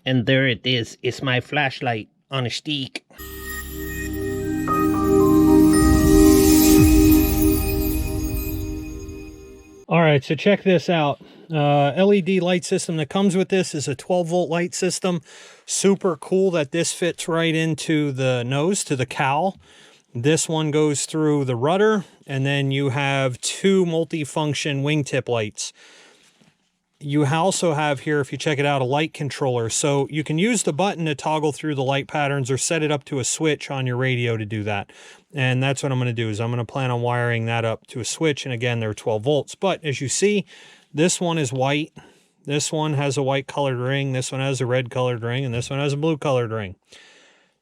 And there it is. It's my flashlight on a stick. All right, so check this out. LED light system that comes with this is a 12-volt light system. Super cool that this fits right into the nose, to the cowl. This one goes through the rudder, and then you have two multi-function wingtip lights. You also have here, if you check it out, a light controller. So you can use the button to toggle through the light patterns or set it up to a switch on your radio to do that. And that's what I'm going to do, is I'm going to plan on wiring that up to a switch. And again, they're 12 volts. But as you see, this one is white. This one has a white colored ring. This one has a red colored ring. And this one has a blue colored ring.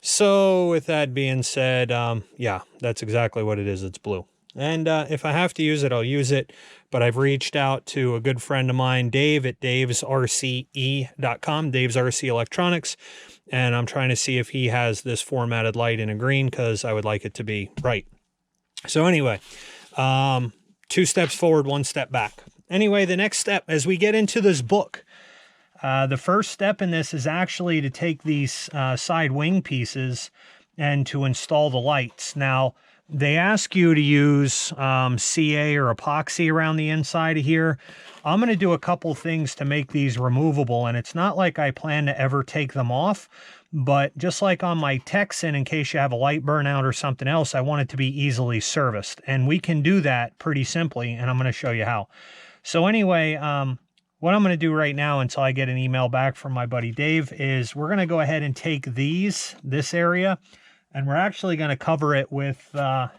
So with that being said, yeah, that's exactly what it is. It's blue. And if I have to use it, I'll use it. But I've reached out to a good friend of mine, Dave, at davesrce.com, Dave's RC Electronics. And I'm trying to see if he has this formatted light in a green, because I would like it to be bright. So anyway, 2 steps forward, 1 step back. Anyway, the next step, as we get into this book, the first step in this is actually to take these side wing pieces and to install the lights. Now, they ask you to use CA or epoxy around the inside of here. I'm going to do a couple things to make these removable, and it's not like I plan to ever take them off, but just like on my Texan, in case you have a light burnout or something else, I want it to be easily serviced. And we can do that pretty simply, and I'm going to show you how. So anyway, what I'm going to do right now until I get an email back from my buddy Dave is we're going to go ahead and take this area, and we're actually going to cover it with the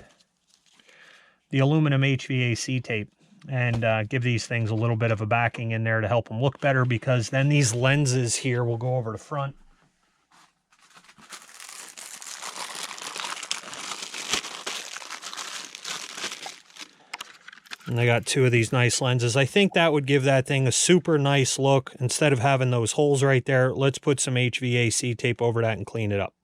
aluminum HVAC tape and give these things a little bit of a backing in there to help them look better, because then these lenses here will go over the front. And I got 2 of these nice lenses. I think that would give that thing a super nice look. Instead of having those holes right there, let's put some HVAC tape over that and clean it up.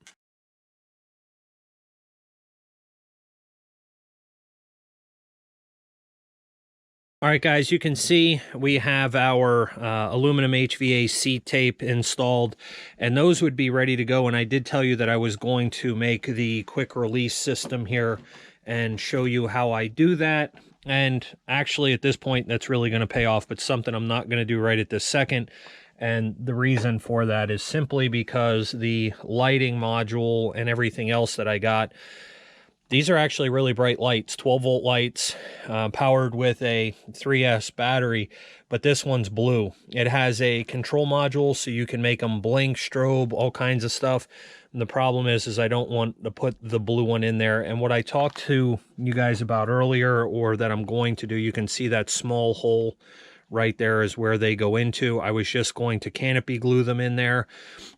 All right, guys, you can see we have our aluminum HVAC tape installed, and those would be ready to go. And I did tell you that I was going to make the quick release system here and show you how I do that. And actually, at this point, that's really going to pay off, but something I'm not going to do right at this second. And the reason for that is simply because the lighting module and everything else that I got, these are actually really bright lights, 12-volt lights, powered with a 3S battery, but this one's blue. It has a control module, so you can make them blink, strobe, all kinds of stuff. And the problem is I don't want to put the blue one in there. And what I talked to you guys about earlier, or that I'm going to do, you can see that small hole right there is where they go into. I was just going to Canopy Glue them in there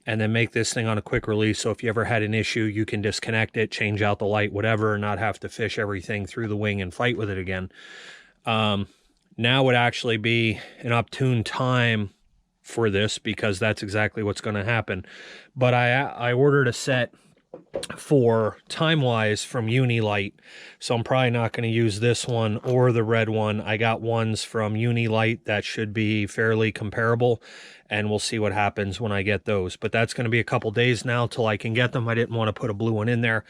and then make this thing on a quick release. So if you ever had an issue, you can disconnect it, change out the light, whatever, and not have to fish everything through the wing and fight with it again. Now would actually be an opportune time for this, because that's exactly what's going to happen. But I ordered a set for time-wise from Unilight, so I'm probably not going to use this one or the red one. I got ones from Unilight that should be fairly comparable, and we'll see what happens when I get those. But that's going to be a couple days now till I can get them. I didn't want to put a blue one in there.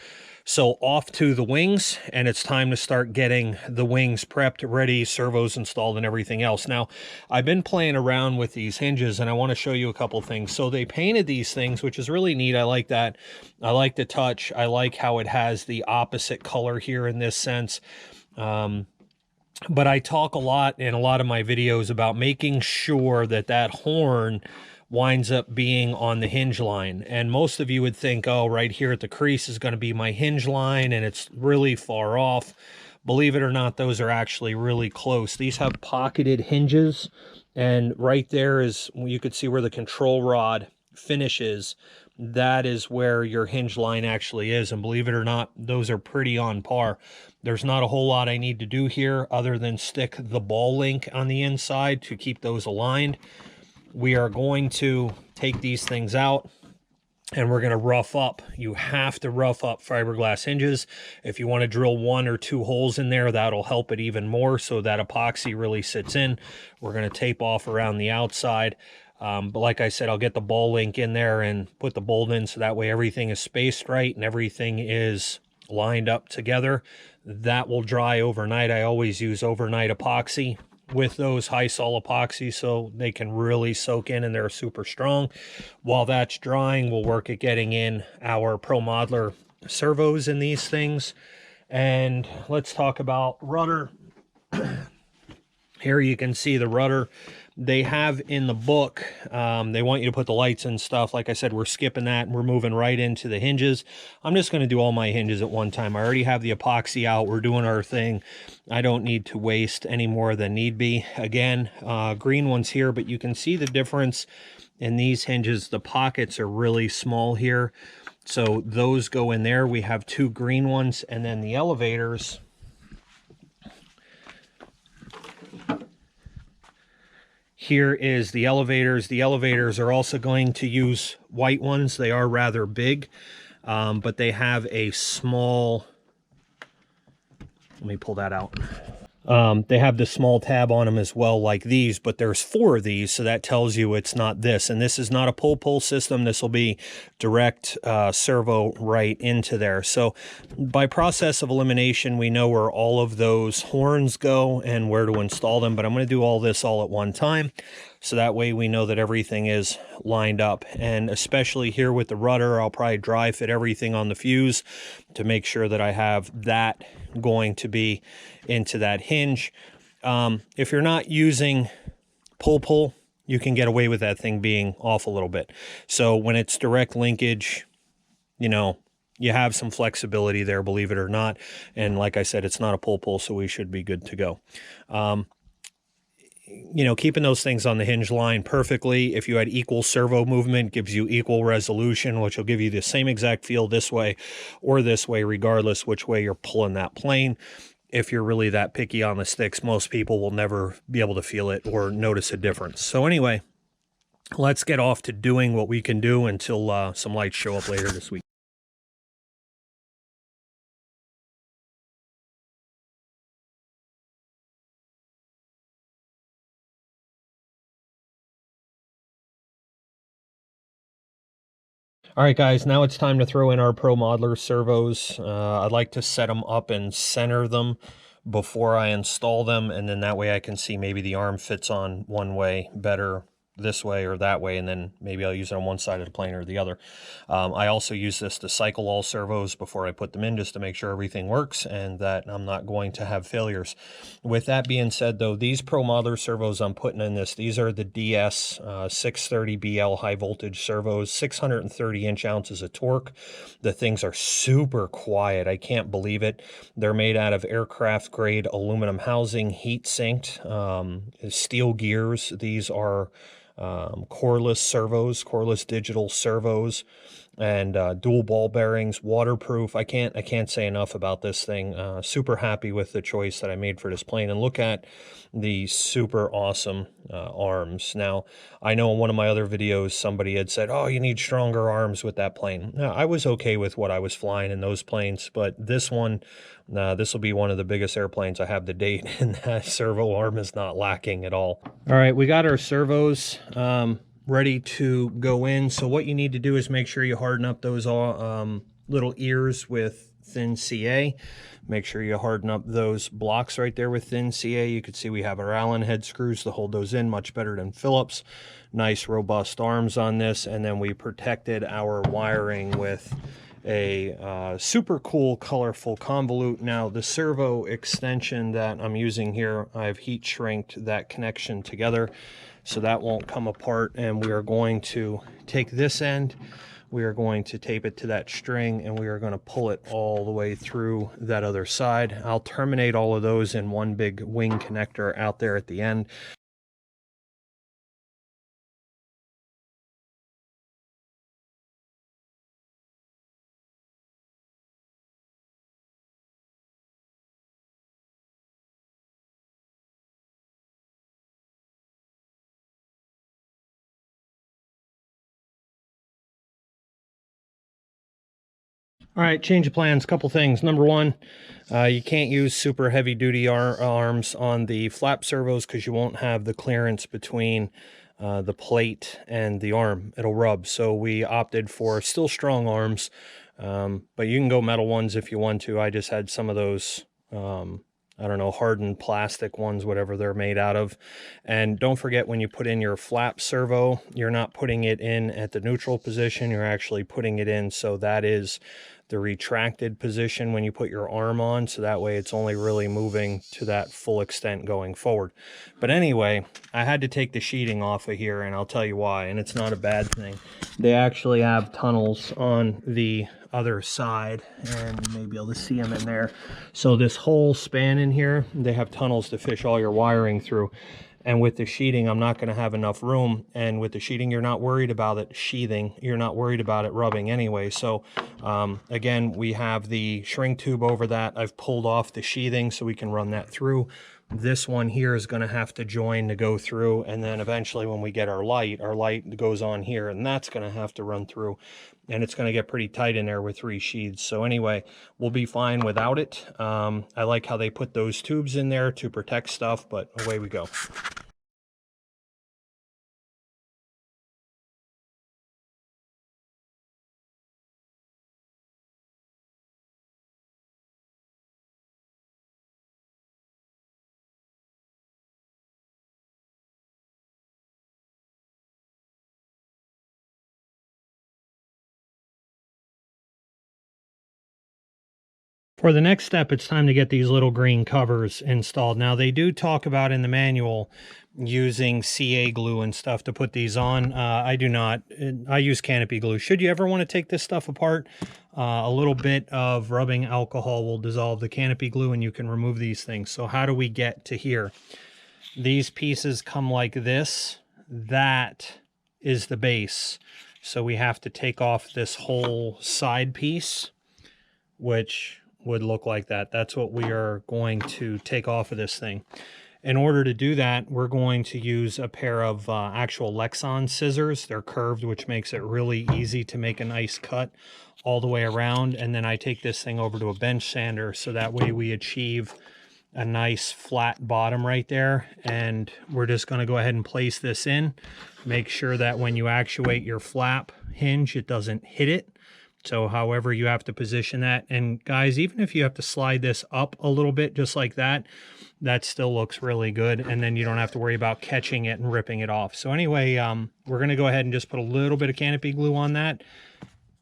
So off to the wings, and it's time to start getting the wings prepped, ready, servos installed, and everything else. Now, I've been playing around with these hinges, and I want to show you a couple things. So they painted these things, which is really neat. I like that. I like the touch. I like how it has the opposite color here in this sense. But I talk a lot in a lot of my videos about making sure that that horn winds up being on the hinge line. And most of you would think, oh, right here at the crease is going to be my hinge line, and it's really far off. Believe it or not, those are actually really close. These have pocketed hinges, and right there is, you could see where the control rod finishes. That is where your hinge line actually is, and believe it or not, those are pretty on par. There's not a whole lot I need to do here other than stick the ball link on the inside to keep those aligned. We are going to take these things out, and we're going to rough up. You have to rough up fiberglass hinges. If you want to drill 1 or 2 holes in there, that'll help it even more so that epoxy really sits in. We're going to tape off around the outside. But like I said, I'll get the ball link in there and put the bolt in so that way everything is spaced right and everything is lined up together. That will dry overnight. I always use overnight epoxy with those high sol epoxy so they can really soak in and they're super strong. While that's drying, we'll work at getting in our Pro Modeler servos in these things. And let's talk about rudder. Here you can see the rudder. They have in the book, they want you to put the lights and stuff. Like I said, we're skipping that and we're moving right into the hinges. I'm just going to do all my hinges at one time. I already have the epoxy out. We're doing our thing. I don't need to waste any more than need be. Again, green ones here, but you can see the difference in these hinges. The pockets are really small here. So those go in there. We have 2 green ones, and then the elevators. Here is the elevators. The elevators are also going to use white ones. They are rather big, but they have a small, let me pull that out. They have the small tab on them as well, like these, but there's 4 of these, so that tells you it's not this. And this is not a pull system. This will be direct servo right into there. So by process of elimination, we know where all of those horns go and where to install them. But I'm going to do all this all at one time, so that way we know that everything is lined up. And especially here with the rudder, I'll probably dry fit everything on the fuse to make sure that I have that going to be into that hinge. If you're not using pull, you can get away with that thing being off a little bit. So when it's direct linkage, you know, you have some flexibility there, believe it or not. And like I said, it's not a pull, so we should be good to go. You know, keeping those things on the hinge line perfectly. If you had equal servo movement, gives you equal resolution, which will give you the same exact feel this way or this way, regardless which way you're pulling that plane. If you're really that picky on the sticks, most people will never be able to feel it or notice a difference. So anyway, let's get off to doing what we can do until some lights show up later this week. All right, guys, now it's time to throw in our Pro Modeler servos. I'd like to set them up and center them before I install them, and then that way I can see maybe the arm fits on one way better this way or that way, and then maybe I'll use it on one side of the plane or the other. I also use this to cycle all servos before I put them in, just to make sure everything works and that I'm not going to have failures. With that being said, though, these Pro Modeler servos I'm putting in this, these are the DS 630BL high voltage servos, 630 inch-ounces of torque. The things are super quiet. I can't believe it. They're made out of aircraft grade aluminum housing, heat sinked, steel gears. These are coreless servos, coreless digital servos, and dual ball bearings, waterproof. I can't say enough about this thing. Super happy with the choice that I made for this plane. And look at the super awesome arms. Now, I know in one of my other videos somebody had said, oh, you need stronger arms with that plane. Now, I was okay with what I was flying in those planes, but this one, this will be one of the biggest airplanes I have to date, and that servo arm is not lacking at all. All right, we got our servos ready to go in. So what you need to do is make sure you harden up those little ears with thin CA. Make sure you harden up those blocks right there with thin CA. You can see we have our Allen head screws to hold those in, much better than Phillips. Nice robust arms on this, and then we protected our wiring with a super cool colorful convolute. Now the servo extension that I'm using here, I've heat shrinked that connection together so that won't come apart, and we are going to take this end, we are going to tape it to that string, and we are going to pull it all the way through that other side. I'll terminate all of those in one big wing connector out there at the end. All right, change of plans, couple things. Number one, you can't use super heavy duty arms on the flap servos because you won't have the clearance between the plate and the arm. It'll rub. So we opted for still strong arms, but you can go metal ones if you want to. I just had some of those, I don't know, hardened plastic ones, whatever they're made out of. And don't forget, when you put in your flap servo, you're not putting it in at the neutral position, you're actually putting it in so that is the retracted position when you put your arm on, so that way it's only really moving to that full extent going forward. But anyway, I had to take the sheeting off of here, and I'll tell you why, and it's not a bad thing. They actually have tunnels on the other side, and you may be able to see them in there. So this whole span in here, they have tunnels to fish all your wiring through. And with the sheeting, I'm not going to have enough room. And with the sheeting, you're not worried about it sheathing. You're not worried about it rubbing anyway. So again, we have the shrink tube over that. I've pulled off the sheathing so we can run that through. This one here is going to have to join to go through. And then eventually when we get our light goes on here, and that's going to have to run through. And it's going to get pretty tight in there with 3 sheaths. So anyway, we'll be fine without it. I like how they put those tubes in there to protect stuff, but away we go. For the next step, it's time to get these little green covers installed. Now, they do talk about in the manual using CA glue and stuff to put these on. I do not. I use Canopy glue. Should you ever want to take this stuff apart, a little bit of rubbing alcohol will dissolve the Canopy glue and you can remove these things. So how do we get to here? These pieces come like this. That is the base. So we have to take off this whole side piece, which would look like that. That's what we are going to take off of this thing. In order to do that, we're going to use a pair of actual Lexan scissors. They're curved, which makes it really easy to make a nice cut all the way around. And then I take this thing over to a bench sander, so that way we achieve a nice flat bottom right there. And we're just going to go ahead and place this in. Make sure that when you actuate your flap hinge, it doesn't hit it. So however you have to position that. And guys, even if you have to slide this up a little bit, just like that, that still looks really good. And then you don't have to worry about catching it and ripping it off. So anyway, we're going to go ahead and just put a little bit of Canopy glue on that.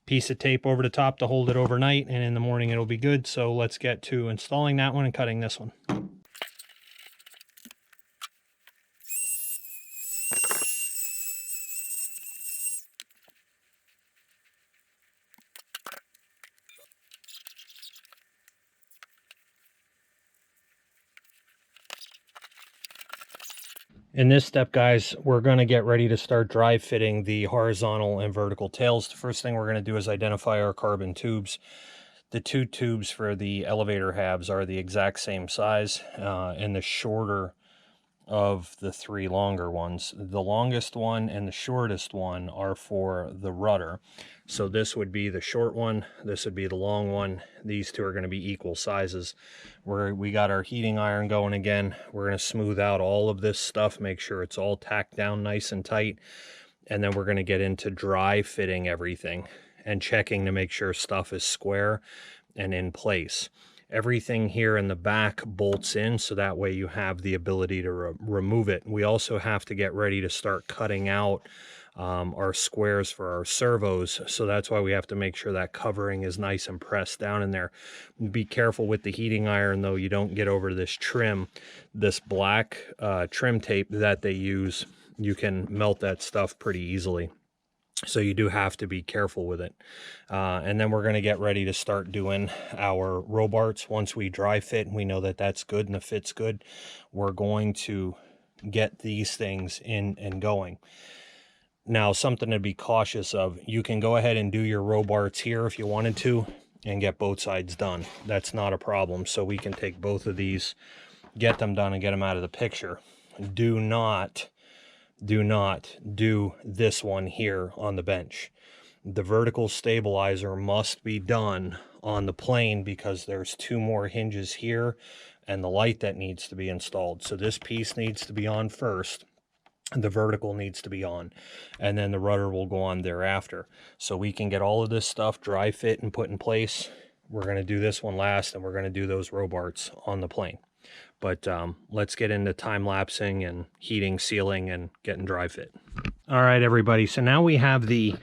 Piece of tape over the top to hold it overnight. And in the morning it'll be good. So let's get to installing that one and cutting this one. In this step, guys, we're going to get ready to start dry fitting the horizontal and vertical tails. The first thing we're going to do is identify our carbon tubes. The 2 tubes for the elevator halves are the exact same size, and the shorter of the 3 longer ones. The longest one and the shortest one are for the rudder. So this would be the short one, this would be the long one. These 2 are going to be equal sizes. We got our heating iron going again. We're going to smooth out all of this stuff, make sure it's all tacked down nice and tight. And then we're going to get into dry fitting everything and checking to make sure stuff is square and in place. Everything here in the back bolts in, so that way you have the ability to remove it. We also have to get ready to start cutting out our squares for our servos, so that's why we have to make sure that covering is nice and pressed down in there. Be careful with the heating iron though, you don't get over this trim. This black trim tape that they use, you can melt that stuff pretty easily. So you do have to be careful with it. And then we're going to get ready to start doing our Robarts. Once we dry fit and we know that that's good and the fit's good, we're going to get these things in and going. Now, something to be cautious of, you can go ahead and do your Robarts here if you wanted to and get both sides done. That's not a problem. So we can take both of these, get them done and get them out of the picture. Do not do this one here on the bench. The vertical stabilizer must be done on the plane because there's 2 more hinges here and the light that needs to be installed. So this piece needs to be on first. the vertical needs to be on, and then the rudder will go on thereafter. So we can get all of this stuff dry fit and put in place. We're going to do this one last, and we're going to do those Robarts on the plane. But let's get into time-lapsing and heating, sealing, and getting dry fit. All right, everybody. So now we have the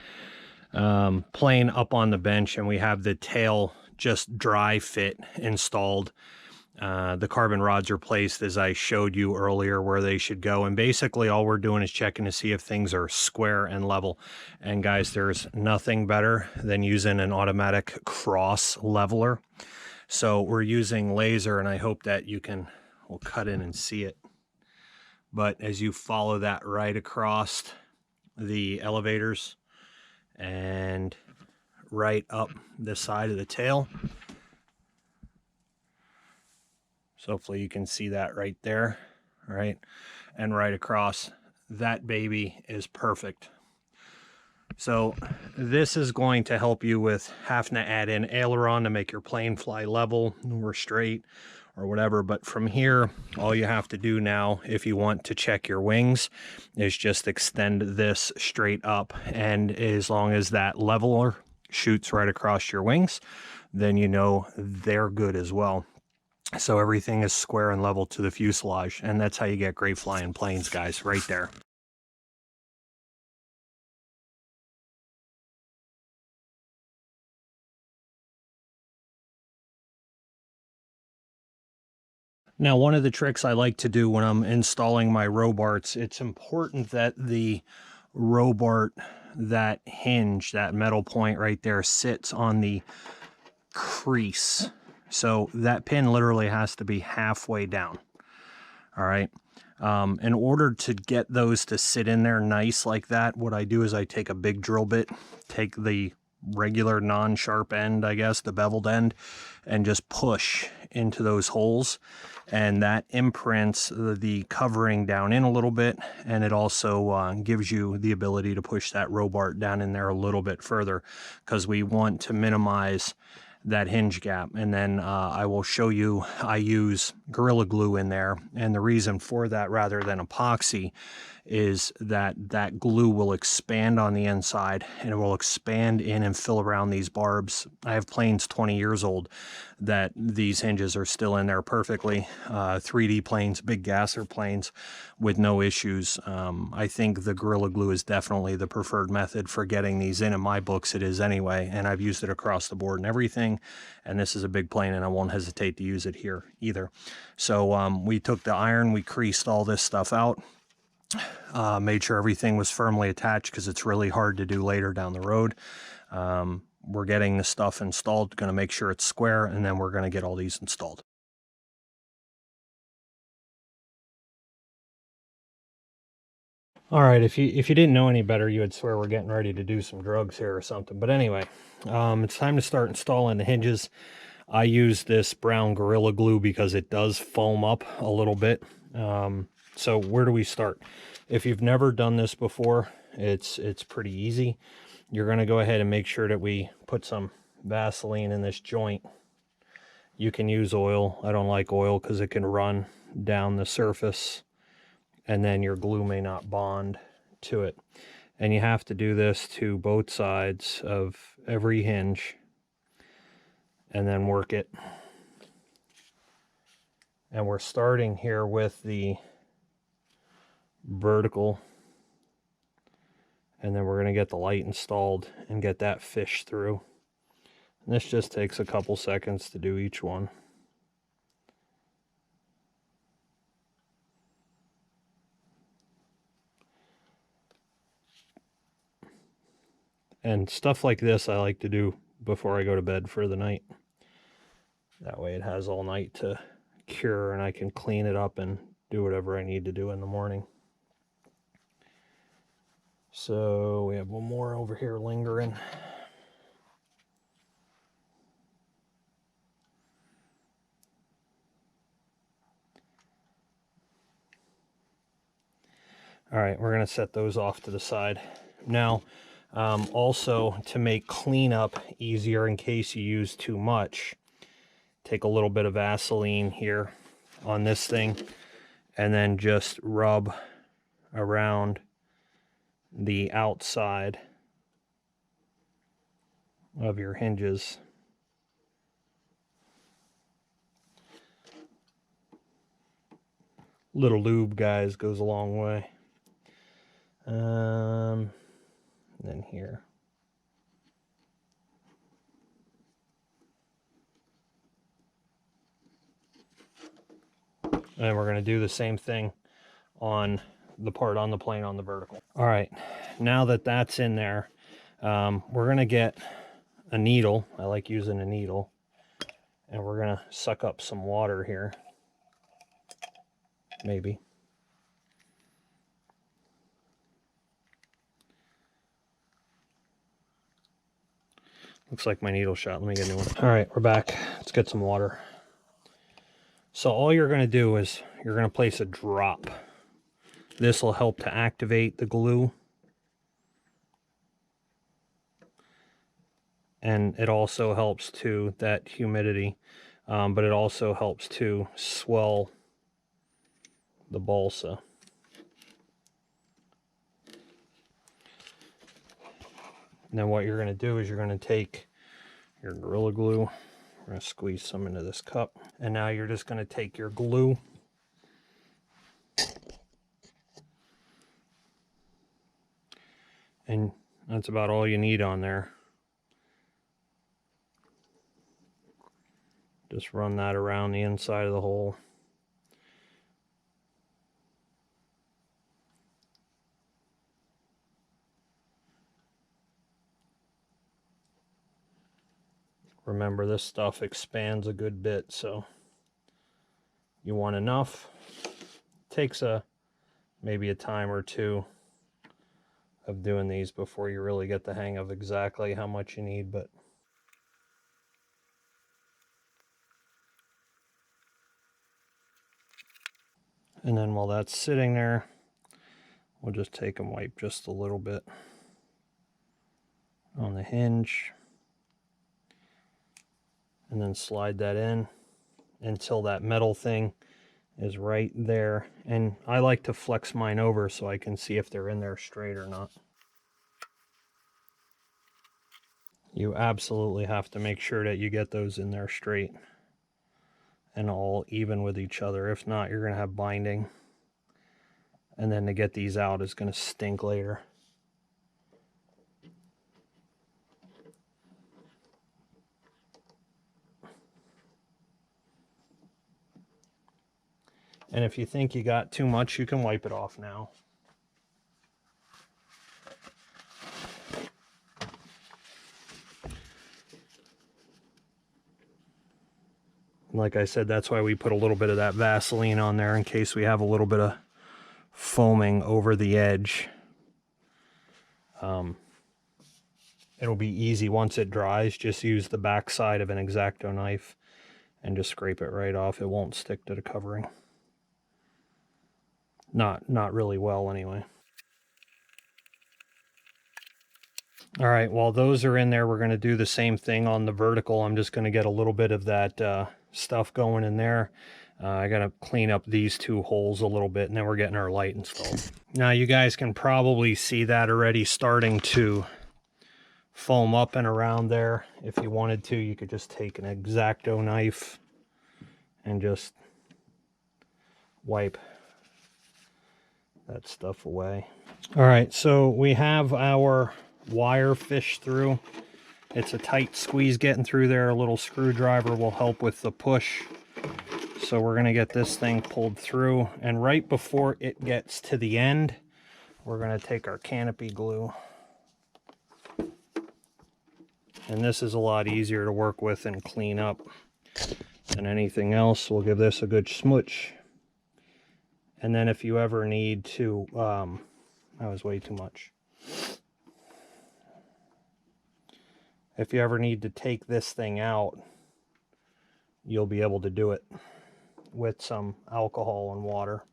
plane up on the bench, and we have the tail just dry fit installed. The carbon rods are placed as I showed you earlier where they should go. And basically all we're doing is checking to see if things are square and level. And guys, there's nothing better than using an automatic cross leveler. So we're using laser, and I hope that you can, we'll cut in and see it. But as you follow that right across the elevators and right up the side of the tail. So hopefully you can see that right there, right? And right across, that baby is perfect. So this is going to help you with having to add in aileron to make your plane fly level or straight or whatever. But from here, all you have to do now, if you want to check your wings, is just extend this straight up. And as long as that leveler shoots right across your wings, then you know they're good as well. So everything is square and level to the fuselage, and that's how you get great flying planes, guys, right there. Now, one of the tricks I like to do when I'm installing my Robarts, it's important that the Robart, that hinge, that metal point right there, sits on the crease. So that pin literally has to be halfway down. All right. In order to get those to sit in there nice like that, what I do is I take a big drill bit, take the regular non-sharp end, I guess, the beveled end, and just push into those holes. And that imprints the covering down in a little bit, and it also gives you the ability to push that Robart down in there a little bit further, because we want to minimize that hinge gap. And then I will show you, I use Gorilla Glue in there, and the reason for that rather than epoxy is that that glue will expand on the inside, and it will expand in and fill around these barbs. I have planes 20 years old that these hinges are still in there perfectly. 3D planes, big gasser planes with no issues. I think the Gorilla Glue is definitely the preferred method for getting these in my books. It is anyway, and I've used it across the board and everything. And this is a big plane, and I won't hesitate to use it here either. So we took the iron, we creased all this stuff out. Made sure everything was firmly attached, because it's really hard to do later down the road. We're getting the stuff installed, going to make sure it's square, and then we're going to get all these installed. All right, if you didn't know any better, you would swear we're getting ready to do some drugs here or something. But anyway, it's time to start installing the hinges. I use this brown Gorilla Glue because it does foam up a little bit. So where do we start? If you've never done this before, it's pretty easy. You're going to go ahead and make sure that we put some Vaseline in this joint. You can use oil. I don't like oil because it can run down the surface, and then your glue may not bond to it. And you have to do this to both sides of every hinge, and then work it. And we're starting here with the vertical, and then we're going to get the light installed and get that fish through. And this just takes a couple seconds to do each one. And stuff like this I like to do before I go to bed for the night. That way it has all night to cure, and I can clean it up and do whatever I need to do in the morning. So we have one more over here lingering. All right, we're going to set those off to the side. Now, also to make cleanup easier in case you use too much, take a little bit of Vaseline here on this thing, and then just rub around the outside of your hinges. Little lube, guys, goes a long way. Then here. And we're going to do the same thing on the part on the plane on the vertical. All right, now that that's in there, we're going to get a needle. I like using a needle. And we're going to suck up some water here. Maybe. Looks like my needle shot. Let me get a new one. All right, we're back. Let's get some water. So all you're going to do is you're going to place a drop. This will help to activate the glue. And it also helps to that humidity, but it also helps to swell the balsa. And then what you're going to do is you're going to take your Gorilla Glue. We're going to squeeze some into this cup. And now you're just going to take your glue. And that's about all you need on there. Just run that around the inside of the hole. Remember, this stuff expands a good bit, so you want enough. Takes maybe a time or two of doing these before you really get the hang of exactly how much you need, but and then while that's sitting there, we'll just take and wipe just a little bit on the hinge. And then slide that in until that metal thing is right there. And I like to flex mine over so I can see if they're in there straight or not. You absolutely have to make sure that you get those in there straight and all even with each other. If not, you're going to have binding. And then to get these out is going to stink later. And if you think you got too much, you can wipe it off now. Like I said, that's why we put a little bit of that Vaseline on there in case we have a little bit of foaming over the edge. It'll be easy once it dries. Just use the back side of an X-Acto knife and just scrape it right off. It won't stick to the covering. Not really well anyway. All right, while those are in there, we're going to do the same thing on the vertical. I'm just going to get a little bit of that stuff going in there. I got to clean up these two holes a little bit, and then we're getting our light installed. Now you guys can probably see that already starting to foam up and around there. If you wanted to, you could just take an X-Acto knife and just wipe that stuff away. All right, so we have our wire fished through. It's a tight squeeze getting through there. A little screwdriver will help with the push. So we're going to get this thing pulled through, and right before it gets to the end, we're going to take our Canopy Glue. And this is a lot easier to work with and clean up than anything else. We'll give this a good smooch. And then if you ever need to, that was way too much. If you ever need to take this thing out, you'll be able to do it with some alcohol and water.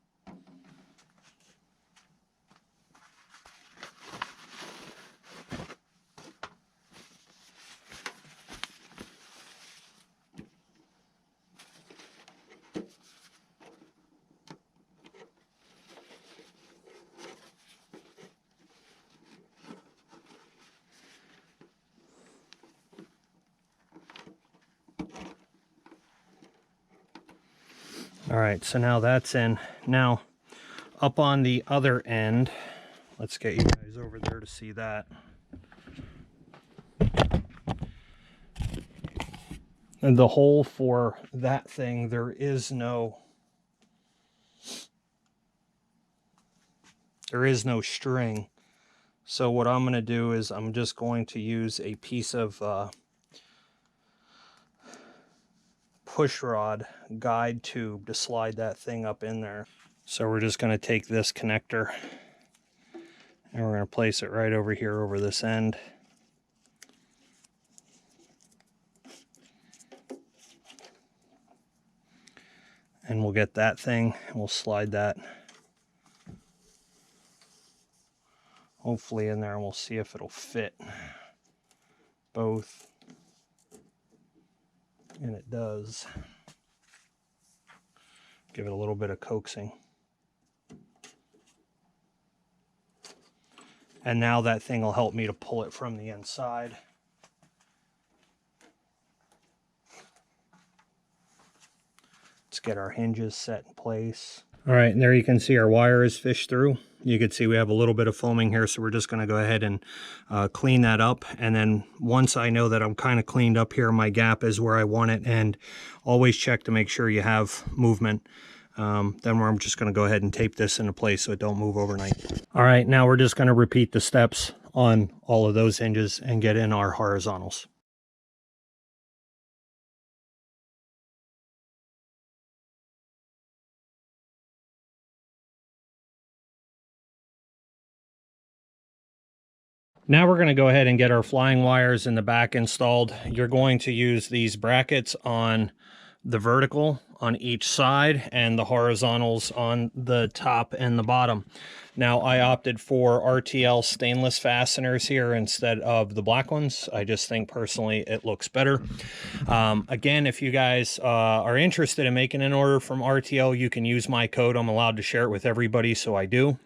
All right, so now that's in. Now, up on the other end, let's get you guys over there to see that. And the hole for that thing, there is no string. So what I'm going to do is I'm just going to use a piece of push rod guide tube to slide that thing up in there. So we're just going to take this connector and we're going to place it right over here over this end. And we'll get that thing and we'll slide that hopefully in there, and we'll see if it'll fit both. And it does. Give it a little bit of coaxing. And now that thing will help me to pull it from the inside. Let's get our hinges set in place. All right, and there you can see our wire is fished through. You can see we have a little bit of foaming here, so we're just going to go ahead and clean that up. And then once I know that I'm kind of cleaned up here, my gap is where I want it, and always check to make sure you have movement. Then I'm just going to go ahead and tape this into place so it don't move overnight. All right, now we're just going to repeat the steps on all of those hinges and get in our horizontals. Now we're going to go ahead and get our flying wires in the back installed. You're going to use these brackets on the vertical on each side and the horizontals on the top and the bottom. Now I opted for RTL stainless fasteners here instead of the black ones. I just think personally it looks better. Again, if you guys are interested in making an order from RTL, you can use my code. I'm allowed to share it with everybody, so I do.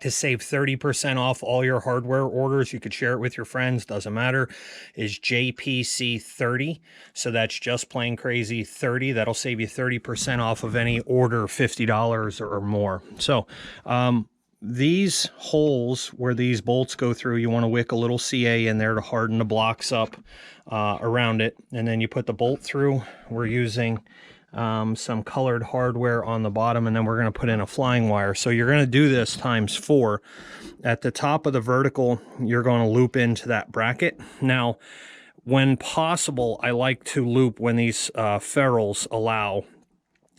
To save 30% off all your hardware orders, you could share it with your friends, doesn't matter, is JPC30. So that's just plain crazy 30. That'll save you 30% off of any order $50 or more. So these holes where these bolts go through, you want to wick a little CA in there to harden the blocks up around it. And then you put the bolt through. We're using some colored hardware on the bottom, and then we're going to put in a flying wire. So you're going to do this times 4. At the top of the vertical, you're going to loop into that bracket. Now, when possible, I like to loop when these ferrules allow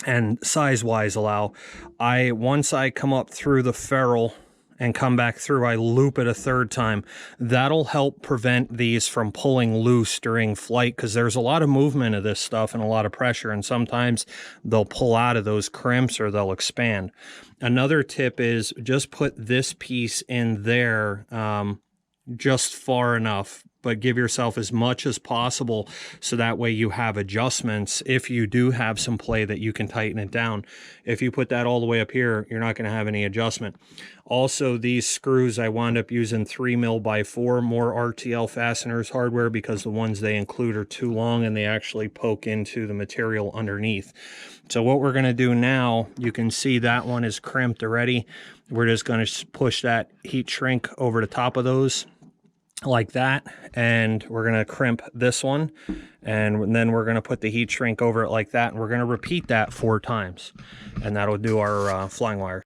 and size-wise allow. Once I come up through the ferrule and come back through, I loop it a third time. That'll help prevent these from pulling loose during flight, because there's a lot of movement of this stuff and a lot of pressure, and sometimes they'll pull out of those crimps or they'll expand. Another tip is just put this piece in there just far enough, but give yourself as much as possible so that way you have adjustments if you do have some play that you can tighten it down. If you put that all the way up here, you're not going to have any adjustment. Also, these screws, I wound up using 3mm x 4, more RTL Fasteners Hardware, because the ones they include are too long and they actually poke into the material underneath. So what we're going to do now, you can see that one is crimped already. We're just going to push that heat shrink over the top of those like that, and we're going to crimp this one, and then we're going to put the heat shrink over it like that, and we're going to repeat that 4 times, and that'll do our flying wire.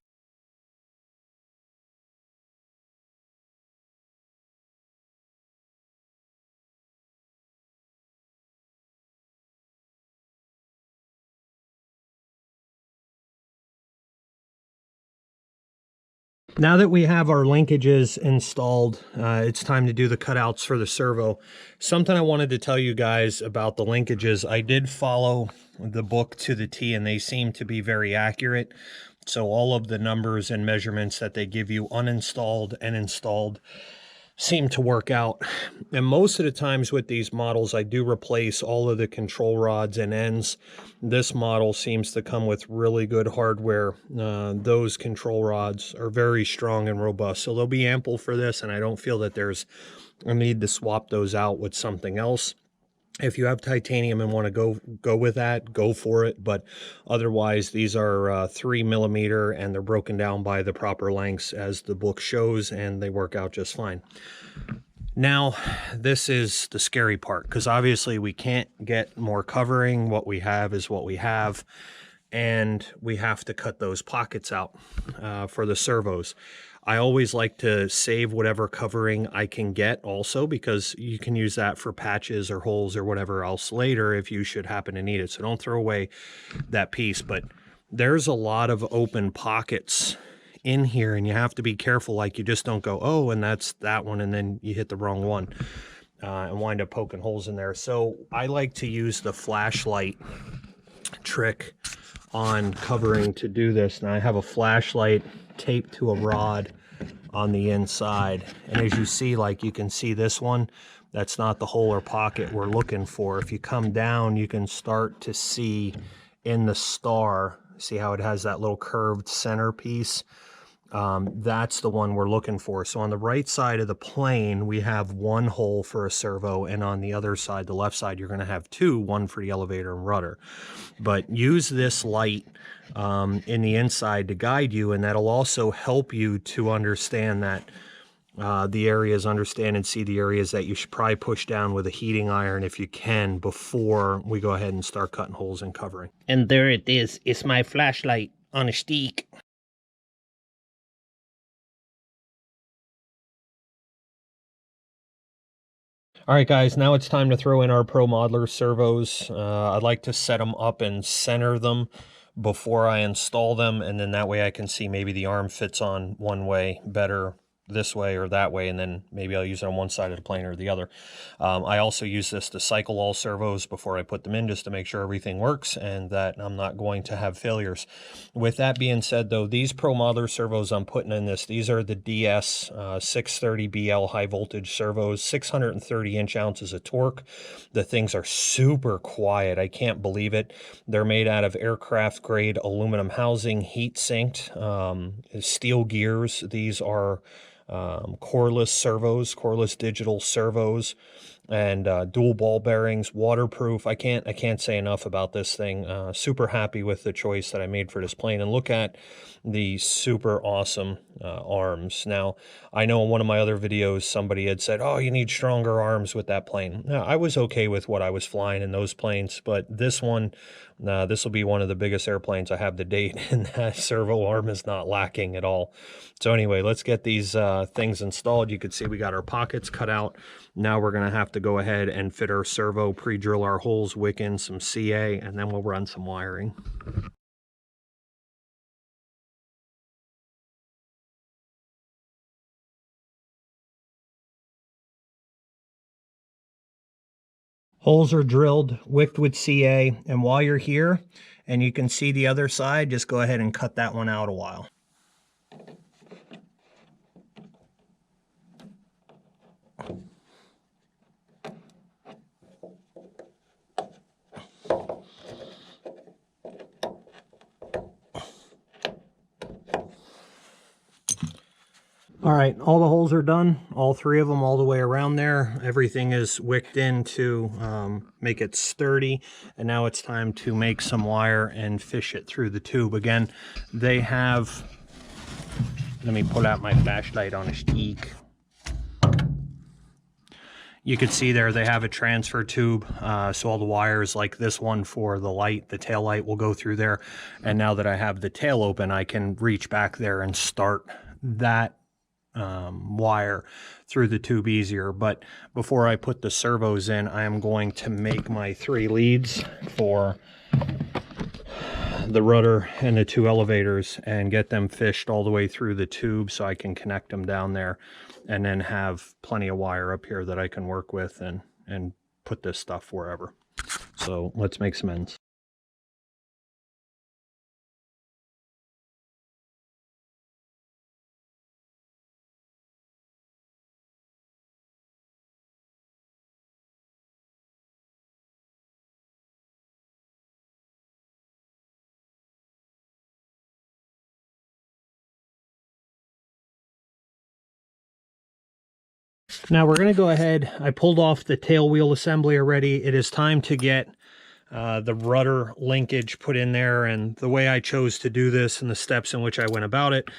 Now that we have our linkages installed, it's time to do the cutouts for the servo. Something I wanted to tell you guys about the linkages. I did follow the book to the T, and they seem to be very accurate. So all of the numbers and measurements that they give you uninstalled and installed seem to work out. And most of the times with these models, I do replace all of the control rods and ends. This model seems to come with really good hardware. Those control rods are very strong and robust, so they'll be ample for this, and I don't feel that there's a need to swap those out with something else. If you have titanium and want to go with that, go for it. But otherwise, these are 3mm, and they're broken down by the proper lengths as the book shows, and they work out just fine. Now, this is the scary part, because obviously we can't get more covering. What we have is what we have, and we have to cut those pockets out for the servos. I always like to save whatever covering I can get also, because you can use that for patches or holes or whatever else later if you should happen to need it. So don't throw away that piece. But there's a lot of open pockets in here, and you have to be careful. Like, you just don't go, oh, and that's that one, and then you hit the wrong one and wind up poking holes in there. So I like to use the flashlight trick on covering to do this. Now I have a flashlight taped to a rod on the inside, and as you see, like, you can see this one, that's not the hole or pocket we're looking for. If you come down, you can start to see in the star, see how it has that little curved centerpiece. That's the one we're looking for. So on the right side of the plane, we have one hole for a servo, and on the other side, the left side, you're going to have two, one for the elevator and rudder. But use this light in the inside to guide you, and that'll also help you to understand that the areas, understand and see the areas that you should probably push down with a heating iron if you can, before we go ahead and start cutting holes and covering. And there it is. It's my flashlight on a stick. All right, guys, now it's time to throw in our Pro Modeler servos. I'd like to set them up and center them before I install them, and then that way I can see maybe the arm fits on one way better this way or that way, and then maybe I'll use it on one side of the plane or the other. I also use this to cycle all servos before I put them in, just to make sure everything works and that I'm not going to have failures. With that being said, though, these Pro Modeler servos I'm putting in this, these are the DS 630BL high voltage servos, 630 inch-ounces of torque. The things are super quiet. I can't believe it. They're made out of aircraft grade aluminum housing, heat sinked, steel gears. These are coreless servos, coreless digital servos, and dual ball bearings, waterproof. I can't say enough about this thing. Super happy with the choice that I made for this plane. And look at the super awesome arms. Now, I know in one of my other videos somebody had said, oh, you need stronger arms with that plane. Now, I was okay with what I was flying in those planes, but this one, this will be one of the biggest airplanes I have to date, and that servo arm is not lacking at all. So anyway, let's get these things installed. You can see we got our pockets cut out. Now we're going to have to go ahead and fit our servo, pre-drill our holes, wick in some CA, and then we'll run some wiring. Holes are drilled, wicked with CA, and while you're here and you can see the other side, just go ahead and cut that one out a while. All right, all the holes are done, all three of them all the way around there. Everything is wicked in to make it sturdy, and now it's time to make some wire and fish it through the tube. Again, they have, let me pull out my flashlight on a stick. You can see there they have a transfer tube, so all the wires like this one for the light, the tail light, will go through there. And now that I have the tail open, I can reach back there and start that wire through the tube easier. But before I put the servos in, I am going to make my 3 leads for the rudder and the 2 elevators and get them fished all the way through the tube so I can connect them down there, and then have plenty of wire up here that I can work with and put this stuff wherever. So let's make some ends. Now we're going to go ahead. I pulled off the tail wheel assembly already. It is time to get the rudder linkage put in there, and the way I chose to do this and the steps in which I went about it,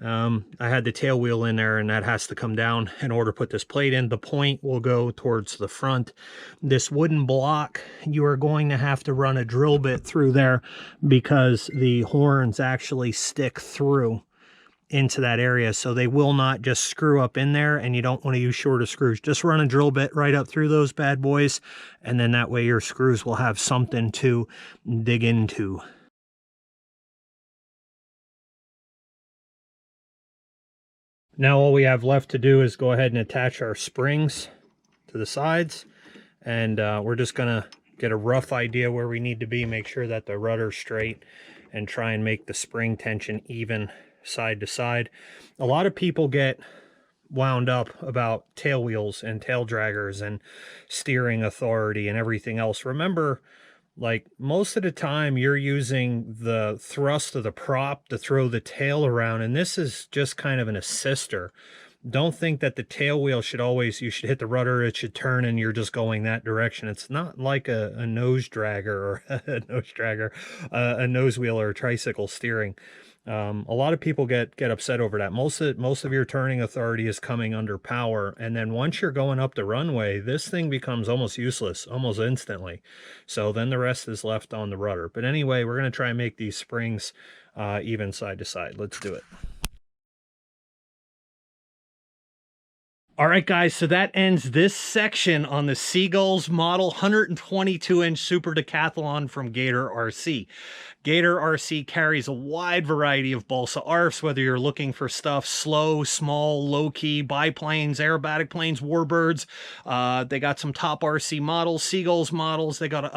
I had the tail wheel in there, and that has to come down in order to put this plate in. The point will go towards the front. This wooden block, you are going to have to run a drill bit through there because the horns actually stick through into that area, so they will not just screw up in there, and you don't want to use shorter screws. Just run a drill bit right up through those bad boys, and then that way your screws will have something to dig into. Now all we have left to do is go ahead and attach our springs to the sides, and we're just gonna get a rough idea where we need to be, make sure that the rudder's straight, and try and make the spring tension even side to side. A lot of people get wound up about tail wheels and tail draggers and steering authority and everything else. Remember, like, most of the time you're using the thrust of the prop to throw the tail around, and this is just kind of an assister. Don't think that the tail wheel should always, you should hit the rudder, it should turn, and you're just going that direction. It's not like a nose dragger or a nose wheel or a tricycle steering. A lot of people get upset over that. Most of your turning authority is coming under power, and then once you're going up the runway, this thing becomes almost useless almost instantly. So then the rest is left on the rudder. But anyway, we're going to try and make these springs even side to side. Let's do it. All right, guys, so that ends this section on the Seagull's model 122-inch Super Decathlon from Gator Rc. Gator Rc carries a wide variety of balsa ARFs, whether you're looking for stuff slow, small, low-key, biplanes, aerobatic planes, warbirds. They got some top RC models, Seagull's models. They got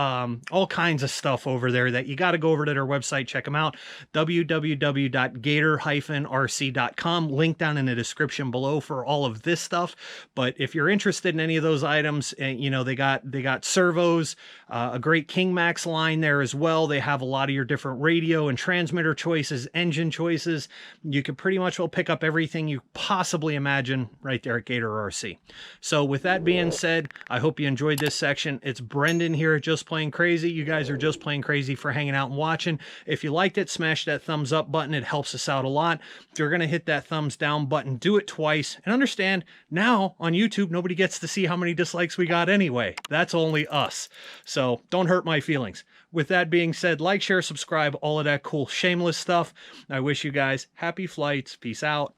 all kinds of stuff over there that you got to go over to their website, check them out, www.gator-rc.com. Link down in the description below for all of this stuff. But if you're interested in any of those items, you know, they got servos, a great King Max line there as well. They have a lot of your different radio and transmitter choices, engine choices. You can pretty much will pick up everything you possibly imagine right there at Gator RC. So with that being said, I hope you enjoyed this section. It's Brendan here at Just Plain Crazy. You guys are just plain crazy for hanging out and watching. If you liked it, smash that thumbs up button. It helps us out a lot. If you're going to hit that thumbs down button, do it twice. And understand, now on YouTube, nobody gets to see how many dislikes we got anyway. That's only us. So don't hurt my feelings. With that being said, like, share, subscribe, all of that cool shameless stuff. I wish you guys happy flights. Peace out.